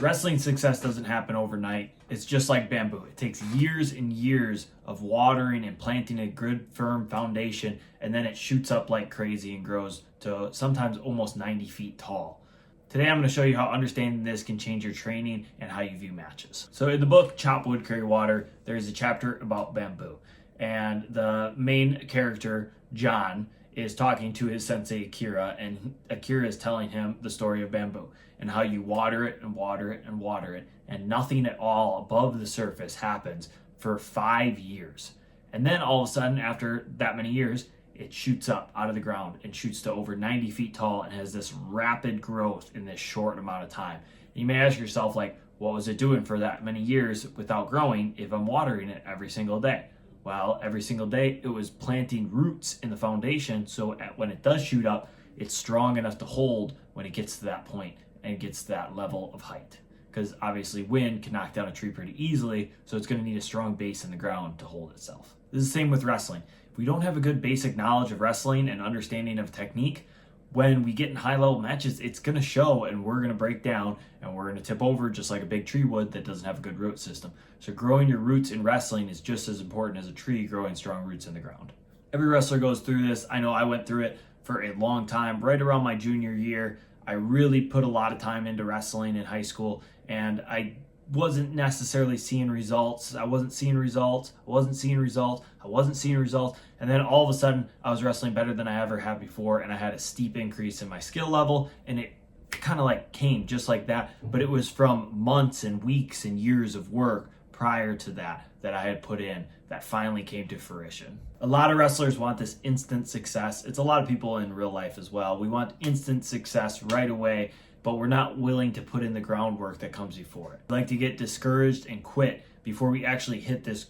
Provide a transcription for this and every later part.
Wrestling success doesn't happen overnight. It's just like bamboo. It takes years and years of watering and planting a good firm foundation, and then it shoots up like crazy and grows to sometimes almost 90 feet tall. Today I'm going to show you how understanding this can change your training and how you view matches. So in the book Chop Wood Carry Water, there's a chapter about bamboo, and the main character, John, is talking to his sensei Akira, and Akira is telling him the story of bamboo and how you water it and water it and water it, and nothing at all above the surface happens for 5 years. And then all of a sudden, after that many years, it shoots up out of the ground and shoots to over 90 feet tall and has this rapid growth in this short amount of time. And you may ask yourself, like, what was it doing for that many years without growing if I'm watering it every single day? Well, every single day it was planting roots in the foundation, so when it does shoot up, it's strong enough to hold when it gets to that point and gets to that level of height. Because obviously wind can knock down a tree pretty easily, so it's going to need a strong base in the ground to hold itself. This is the same with wrestling. If we don't have a good basic knowledge of wrestling and understanding of technique, when we get in high level matches, it's going to show and we're going to break down and we're going to tip over just like a big tree would that doesn't have a good root system. So growing your roots in wrestling is just as important as a tree growing strong roots in the ground. Every wrestler goes through this. I know I went through it for a long time. Right around my junior year, I really put a lot of time into wrestling in high school, and I wasn't necessarily seeing results. I wasn't seeing results. And then all of a sudden I was wrestling better than I ever have before, and I had a steep increase in my skill level, and it kind of like came just like that. But it was from months and weeks and years of work prior to that I had put in that finally came to fruition. A lot of wrestlers want this instant success. It's a lot of people in real life as well. We want instant success right away, but we're not willing to put in the groundwork that comes before it. We like to get discouraged and quit before we actually hit this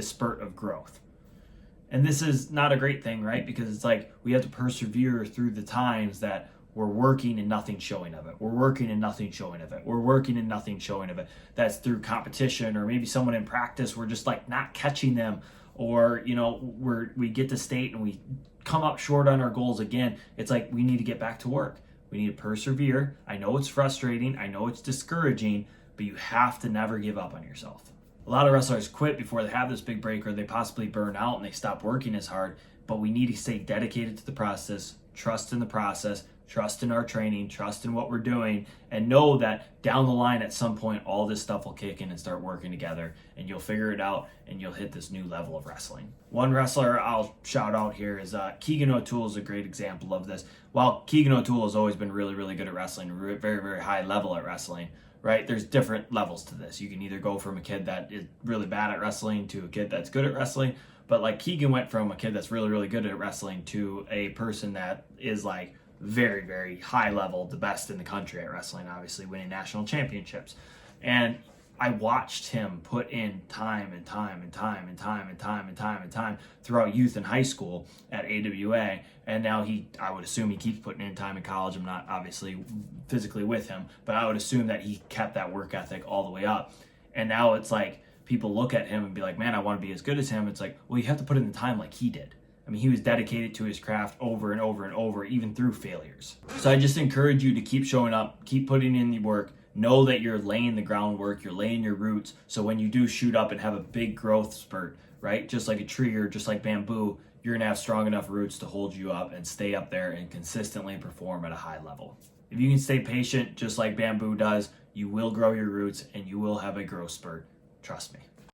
spurt of growth. And this is not a great thing, right? Because it's like we have to persevere through the times that we're working and nothing showing of it. We're working and nothing showing of it. We're working and nothing showing of it. That's through competition, or maybe someone in practice, we're just like not catching them, or we get to state and we come up short on our goals again. It's like we need to get back to work. We need to persevere. I know it's frustrating. I know it's discouraging, but you have to never give up on yourself. A lot of wrestlers quit before they have this big break, or they possibly burn out and they stop working as hard, but we need to stay dedicated to the process, trust in the process, trust in our training, trust in what we're doing, and know that down the line at some point all this stuff will kick in and start working together, and you'll figure it out and you'll hit this new level of wrestling. One wrestler I'll shout out here is Keegan O'Toole is a great example of this. While Keegan O'Toole has always been really, really good at wrestling, very, very high level at wrestling, right? There's different levels to this. You can either go from a kid that is really bad at wrestling to a kid that's good at wrestling, but like Keegan went from a kid that's really, really good at wrestling to a person that is like very, very high level, the best in the country at wrestling, obviously winning national championships. And I watched him put in time throughout youth and high school at AWA, and now I would assume he keeps putting in time in college. I'm not obviously physically with him, but I would assume that he kept that work ethic all the way up. And now it's like people look at him and be like, man, I want to be as good as him. It's like, well, you have to put in the time like he did. I mean, he was dedicated to his craft over and over and over, even through failures. So I just encourage you to keep showing up, keep putting in the work, know that you're laying the groundwork, you're laying your roots, so when you do shoot up and have a big growth spurt, right, just like a tree or just like bamboo, you're gonna have strong enough roots to hold you up and stay up there and consistently perform at a high level. If you can stay patient, just like bamboo does, you will grow your roots and you will have a growth spurt. Trust me.